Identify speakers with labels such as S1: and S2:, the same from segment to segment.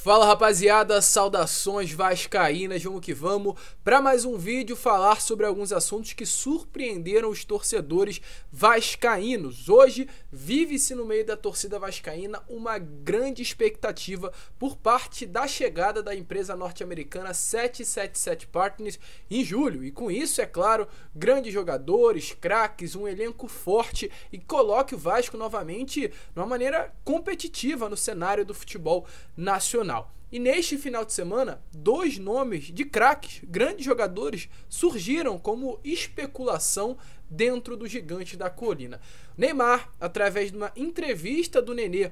S1: Fala rapaziada, saudações vascaínas, vamos que vamos para mais um vídeo falar sobre alguns assuntos que surpreenderam os torcedores vascaínos. Hoje vive-se no meio da torcida vascaína uma grande expectativa por parte da chegada da empresa norte-americana 777 Partners em julho e com isso, é claro, grandes jogadores, craques, um elenco forte e coloque o Vasco novamente de uma maneira competitiva no cenário do futebol nacional. E neste final de semana, dois nomes de craques, grandes jogadores, surgiram como especulação dentro do Gigante da Colina. Neymar, através de uma entrevista do Nenê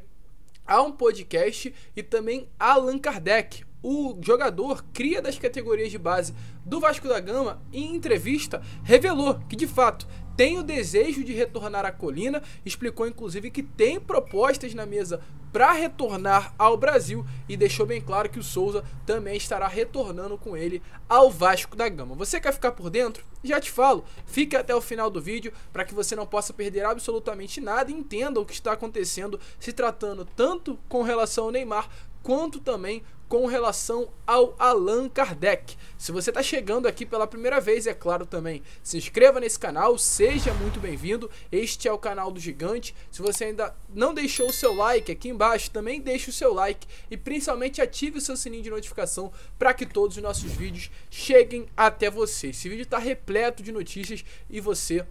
S1: a um podcast, e também Allan Kardec, o jogador cria das categorias de base do Vasco da Gama, em entrevista revelou que de fato tem o desejo de retornar à Colina, explicou inclusive que tem propostas na mesa para retornar ao Brasil e deixou bem claro que o Souza também estará retornando com ele ao Vasco da Gama. Você quer ficar por dentro? Já te falo, fique até o final do vídeo para que você não possa perder absolutamente nada e entenda o que está acontecendo, se tratando tanto com relação ao Neymar quanto também com relação ao Allan Kardec. Se você está chegando aqui pela primeira vez, é claro também, se inscreva nesse canal, seja muito bem-vindo. Este é o canal do Gigante. Se você ainda não deixou o seu like aqui embaixo, também deixe o seu like e principalmente ative o seu sininho de notificação para que todos os nossos vídeos cheguem até você. Esse vídeo está repleto de notícias e você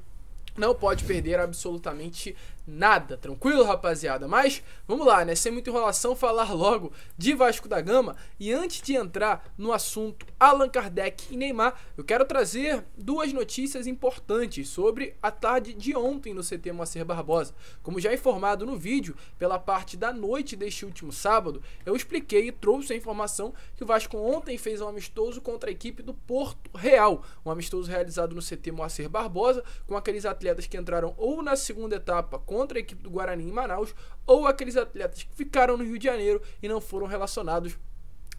S1: não pode perder absolutamente nada, tranquilo, rapaziada? Mas vamos lá, né? Sem muita enrolação, falar logo de Vasco da Gama. E antes de entrar no assunto Allan Kardec e Neymar, eu quero trazer duas notícias importantes sobre a tarde de ontem no CT Moacir Barbosa. Como já informado no vídeo, pela parte da noite deste último sábado, eu expliquei e trouxe a informação que o Vasco ontem fez um amistoso contra a equipe do Porto Real. Um amistoso realizado no CT Moacir Barbosa, com aqueles atletas que entraram ou na segunda etapa contra a equipe do Guarani em Manaus, ou aqueles atletas que ficaram no Rio de Janeiro e não foram relacionados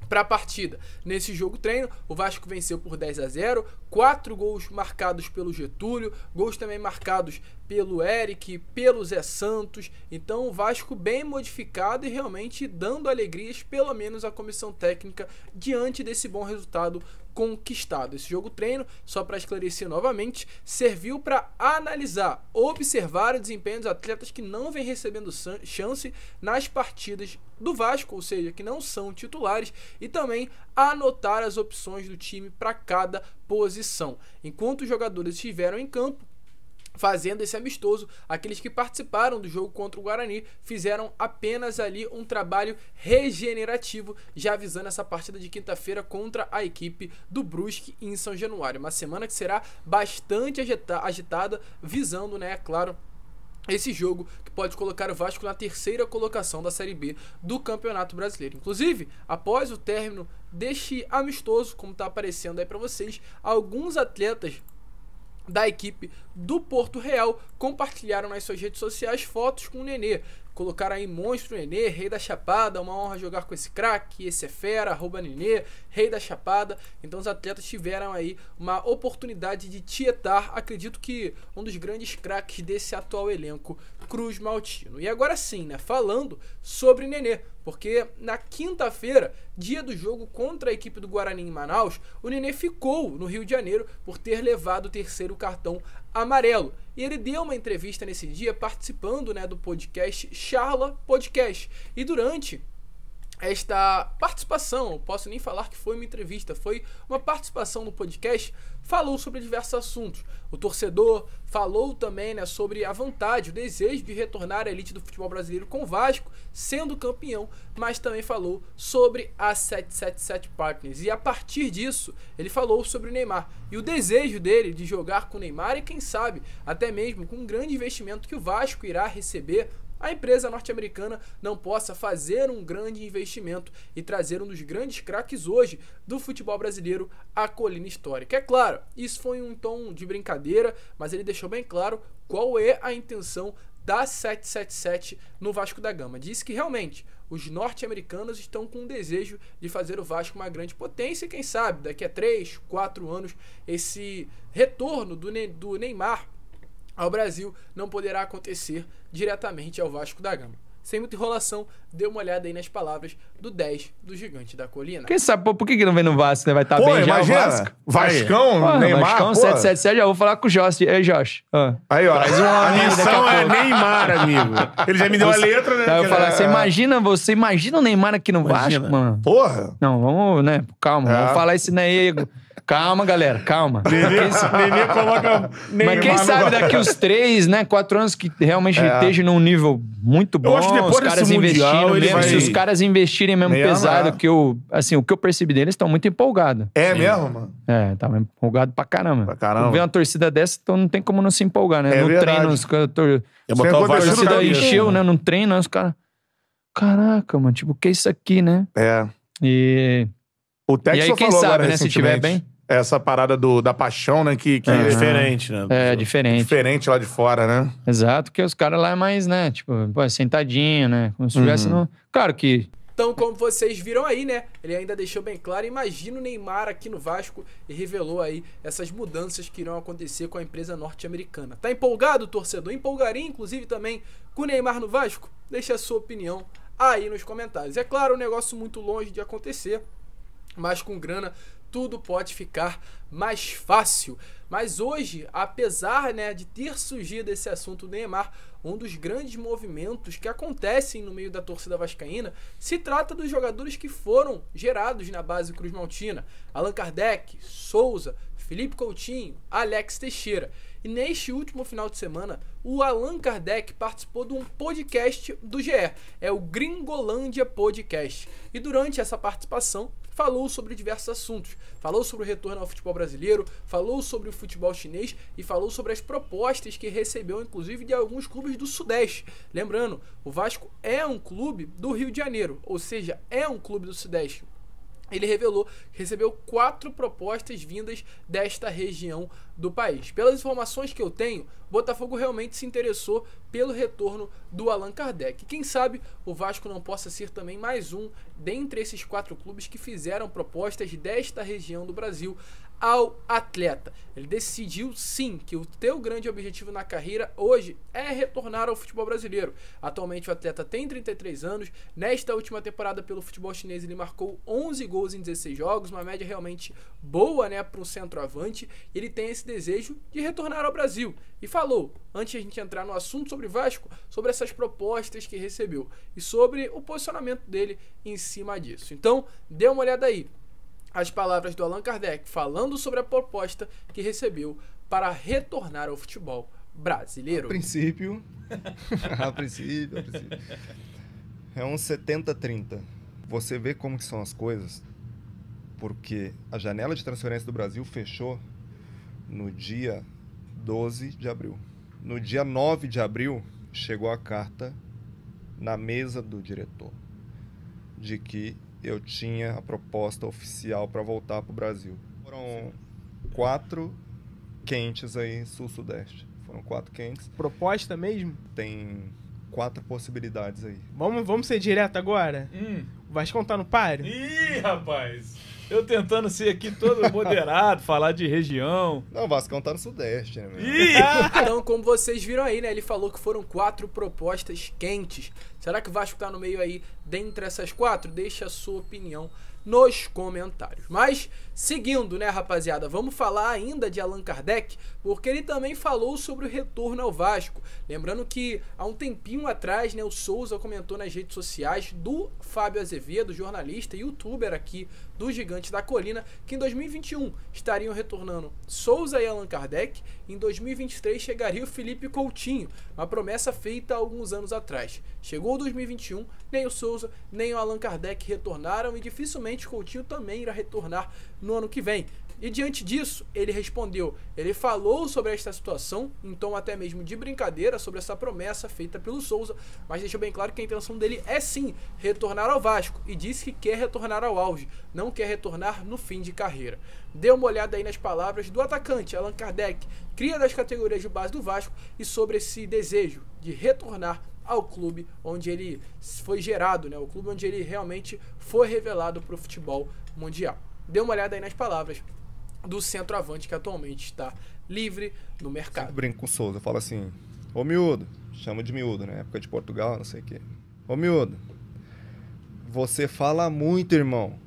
S1: para a partida. Nesse jogo treino, o Vasco venceu por 10-0, 4 gols marcados pelo Getúlio, gols também marcados pelo Eric, pelo Zé Santos. Então o Vasco bem modificado e realmente dando alegrias, pelo menos à comissão técnica, diante desse bom resultado conquistado. Esse jogo treino, só para esclarecer novamente, serviu para analisar, observar o desempenho dos atletas que não vêm recebendo chance nas partidas do Vasco, ou seja, que não são titulares, e também anotar as opções do time para cada posição. Enquanto os jogadores estiveram em campo fazendo esse amistoso, aqueles que participaram do jogo contra o Guarani fizeram apenas ali um trabalho regenerativo, já avisando essa partida de quinta-feira contra a equipe do Brusque em São Januário. Uma semana que será bastante agitada, visando, né, é claro, esse jogo que pode colocar o Vasco na terceira colocação da Série B do Campeonato Brasileiro. Inclusive, após o término deste amistoso, como está aparecendo aí para vocês, alguns atletas da equipe do Porto Real compartilharam nas suas redes sociais fotos com o Nenê. Colocaram aí monstro Nenê, rei da Chapada, uma honra jogar com esse craque, esse é fera, arroba Nenê, rei da Chapada. Então os atletas tiveram aí uma oportunidade de tietar, acredito que um dos grandes craques desse atual elenco, Cruz Maltino. E agora sim, né, falando sobre Nenê, porque na quinta-feira, dia do jogo contra a equipe do Guarani em Manaus, o Nenê ficou no Rio de Janeiro por ter levado o terceiro cartão amarelo. E ele deu uma entrevista nesse dia participando, né, do podcast Charla Podcast. E durante esta participação, eu posso nem falar que foi uma entrevista, foi uma participação no podcast, falou sobre diversos assuntos. O torcedor falou também, né, sobre a vontade, o desejo de retornar à elite do futebol brasileiro com o Vasco, sendo campeão, mas também falou sobre a 777 Partners. E a partir disso, ele falou sobre o Neymar e o desejo dele de jogar com o Neymar e quem sabe, até mesmo com um grande investimento que o Vasco irá receber, a empresa norte-americana não possa fazer um grande investimento e trazer um dos grandes craques hoje do futebol brasileiro à Colina Histórica. É claro, isso foi um tom de brincadeira, mas ele deixou bem claro qual é a intenção da 777 no Vasco da Gama. Disse que realmente os norte-americanos estão com o desejo de fazer o Vasco uma grande potência e quem sabe daqui a 3, 4 anos esse retorno do Neymar ao Brasil não poderá acontecer diretamente ao Vasco da Gama. sem muita enrolação, dê uma olhada aí nas palavras do 10 do Gigante da Colina.
S2: Quem sabe, pô, por que não vem no Vasco, né? Vai estar bem já o Vasco.
S3: Vascão,
S2: Pô,
S3: Neymar,
S2: Vascão, 777, já vou falar com o Josh. Ei, Josh.
S3: Aí, ó.
S4: A missão é Neymar, amigo. Ele já me deu a letra, né?
S2: Aí eu falar, você imagina o Neymar aqui no Vasco, mano?
S3: Porra.
S2: Não, vamos, né? Calma, vamos falar isso aí. Calma, galera, calma.
S4: Nenê coloca Neymar.
S2: Mas quem sabe daqui uns 3, né, 4 anos que realmente esteja num nível muito bom,
S4: Eu acho que depois
S2: os caras
S4: desse Mundial,
S2: investindo
S4: ele
S2: mesmo,
S4: vai-
S2: se os caras investirem mesmo
S3: Mesmo,
S2: pesado,
S3: é.
S2: o que eu percebi deles, estão muito empolgados.
S3: É mesmo, mano?
S2: Tava empolgado pra caramba.
S3: Pra caramba.
S2: Ver uma torcida dessa, então não tem como não se empolgar, né?
S3: É
S2: no
S3: verdade.
S2: treino, os caras...
S4: Eu botar o
S3: Sem
S4: Vasco
S2: A
S3: contar
S4: no
S2: torcida
S4: caminho.
S2: encheu, né? No treino, aí os caras... Caraca, mano, tipo, o que é isso aqui, né?
S3: É.
S2: E
S3: O Texas
S2: aí, quem
S3: falou
S2: sabe,
S3: agora
S2: né, se tiver
S3: recentemente,
S2: bem.
S3: Essa parada da paixão, né? Que
S4: É diferente, né?
S2: é diferente.
S3: diferente lá de fora, né?
S2: Exato, porque os caras lá é mais, né? Tipo, pô, sentadinho, né? Como se estivesse no... Claro que...
S1: Então, como vocês viram aí, né? Ele ainda deixou bem claro, imagina o Neymar aqui no Vasco e revelou aí essas mudanças que irão acontecer com a empresa norte-americana. Tá empolgado, torcedor? Empolgaria, inclusive, também com o Neymar no Vasco? Deixa a sua opinião aí nos comentários. É claro, um negócio muito longe de acontecer, mas com grana tudo pode ficar mais fácil. Mas hoje, apesar, né, de ter surgido esse assunto do Neymar, um dos grandes movimentos que acontecem no meio da torcida vascaína se trata dos jogadores que foram gerados na base Cruz Maltina: Allan Kardec, Souza, Felipe Coutinho, Alex Teixeira. E neste último final de semana, o Allan Kardec participou de um podcast do GE, é o Gringolândia Podcast. E durante essa participação, falou sobre diversos assuntos. Falou sobre o retorno ao futebol brasileiro, falou sobre o futebol chinês e falou sobre as propostas que recebeu, inclusive, de alguns clubes do Sudeste. Lembrando, o Vasco é um clube do Rio de Janeiro, ou seja, é um clube do Sudeste. Ele revelou que recebeu 4 propostas vindas desta região do país. Pelas informações que eu tenho, o Botafogo realmente se interessou pelo retorno do Allan Kardec. Quem sabe o Vasco não possa ser também mais um dentre esses 4 clubes que fizeram propostas desta região do Brasil ao atleta. Ele decidiu sim que o teu grande objetivo na carreira hoje é retornar ao futebol brasileiro. Atualmente o atleta tem 33 anos, nesta última temporada pelo futebol chinês ele marcou 11 gols em 16 jogos, uma média realmente boa, né, para um centroavante. Ele tem esse desejo de retornar ao Brasil e falou, antes de a gente entrar no assunto sobre Vasco, sobre essas propostas que recebeu e sobre o posicionamento dele em cima disso. Então, dê uma olhada aí. As palavras do Allan Kardec falando sobre a proposta que recebeu para retornar ao futebol brasileiro.
S5: A princípio, é um 70-30. Você vê como que são as coisas, porque a janela de transferência do Brasil fechou no dia 12 de abril. No dia 9 de abril, chegou a carta na mesa do diretor de que eu tinha a proposta oficial para voltar para o Brasil. Foram 4 quentes aí, sul-sudeste. Foram 4 quentes.
S4: Proposta mesmo?
S5: Tem 4 possibilidades aí.
S4: Vamos ser direto agora? O Vascão tá no páreo?
S6: Ih, rapaz! Eu tentando ser aqui todo moderado, falar de região.
S5: Não, o Vascão tá no sudeste, né?
S6: Ih!
S1: Então, como vocês viram aí, né? Ele falou que foram 4 propostas quentes. Será que o Vasco tá no meio aí dentre essas 4? Deixa a sua opinião nos comentários. Mas, seguindo, né, rapaziada, vamos falar ainda de Allan Kardec, porque ele também falou sobre o retorno ao Vasco. Lembrando que há um tempinho atrás, né, o Souza comentou nas redes sociais do Fábio Azevedo, jornalista e youtuber aqui do Gigante da Colina, que em 2021 estariam retornando Souza e Allan Kardec, e em 2023 chegaria o Felipe Coutinho, uma promessa feita há alguns anos atrás. Chegou 2021, nem o Souza nem o Allan Kardec retornaram e dificilmente o Coutinho também irá retornar no ano que vem. E diante disso, ele respondeu, ele falou sobre esta situação, em tom até mesmo de brincadeira, sobre essa promessa feita pelo Souza, mas deixou bem claro que a intenção dele é sim retornar ao Vasco, e disse que quer retornar ao auge, não quer retornar no fim de carreira. Dê uma olhada aí nas palavras do atacante Allan Kardec, cria das categorias de base do Vasco, e sobre esse desejo de retornar ao clube onde ele foi gerado, né? O clube onde ele realmente foi revelado para o futebol mundial. Dê uma olhada aí nas palavras do centroavante que atualmente está livre no mercado.
S5: Sempre brinco com o Souza, eu falo assim, ô miúdo, chama de miúdo, né? Época de Portugal, não sei o quê. Ô, miúdo, você fala muito, irmão.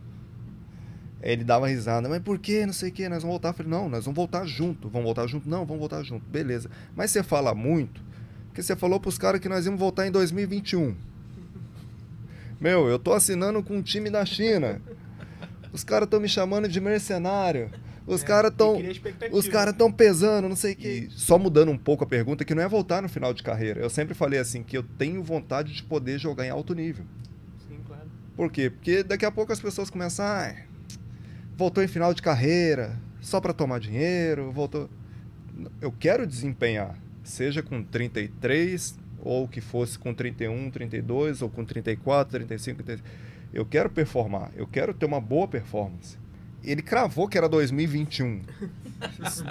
S5: Ele dava risada, mas por que? Não sei o que, nós vamos voltar. Eu falei, não, nós vamos voltar junto. Vamos voltar junto? Não, vamos voltar junto. Beleza. Mas você fala muito, porque você falou pros caras que nós íamos voltar em 2021. Meu, eu tô assinando com um time da China. Os caras estão me chamando de mercenário. Os caras estão pesando, não sei o que. Só mudando um pouco a pergunta, que não é voltar no final de carreira. Eu sempre falei assim, que eu tenho vontade de poder jogar em alto nível.
S6: Sim, claro.
S5: Por quê? Porque daqui a pouco as pessoas começam, voltou em final de carreira, só para tomar dinheiro, voltou... Eu quero desempenhar, seja com 33, ou que fosse com 31, 32, ou com 34, 35, 36. Eu quero performar, eu quero ter uma boa performance. Ele cravou que era 2021.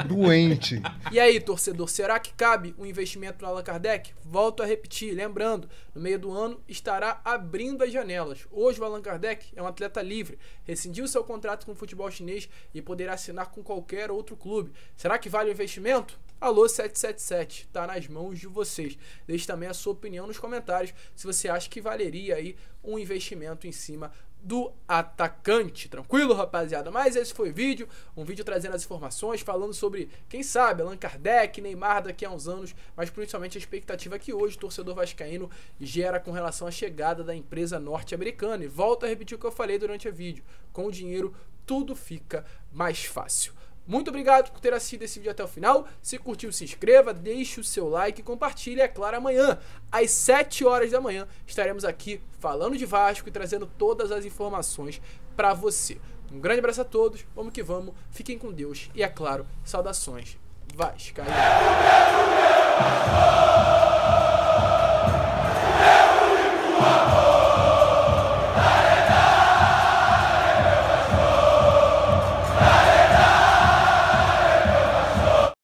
S5: Doente.
S1: E aí, torcedor, será que cabe um investimento no Allan Kardec? Volto a repetir, lembrando, no meio do ano estará abrindo as janelas. Hoje o Allan Kardec é um atleta livre, rescindiu seu contrato com o futebol chinês e poderá assinar com qualquer outro clube. Será que vale o investimento? Alô 777, tá nas mãos de vocês. Deixe também a sua opinião nos comentários se você acha que valeria aí um investimento em cima do atacante. Tranquilo, rapaziada? Mas esse foi o vídeo, um vídeo trazendo as informações, falando sobre, quem sabe, Allan Kardec, Neymar daqui a uns anos, mas principalmente a expectativa que hoje o torcedor vascaíno gera com relação à chegada da empresa norte-americana. E volto a repetir o que eu falei durante o vídeo, com o dinheiro tudo fica mais fácil. Muito obrigado por ter assistido esse vídeo até o final. Se curtiu, se inscreva, deixe o seu like e compartilhe. É claro, amanhã, às 7 horas da manhã, estaremos aqui falando de Vasco e trazendo todas as informações para você. Um grande abraço a todos, vamos que vamos, fiquem com Deus e, é claro, saudações vascaínas.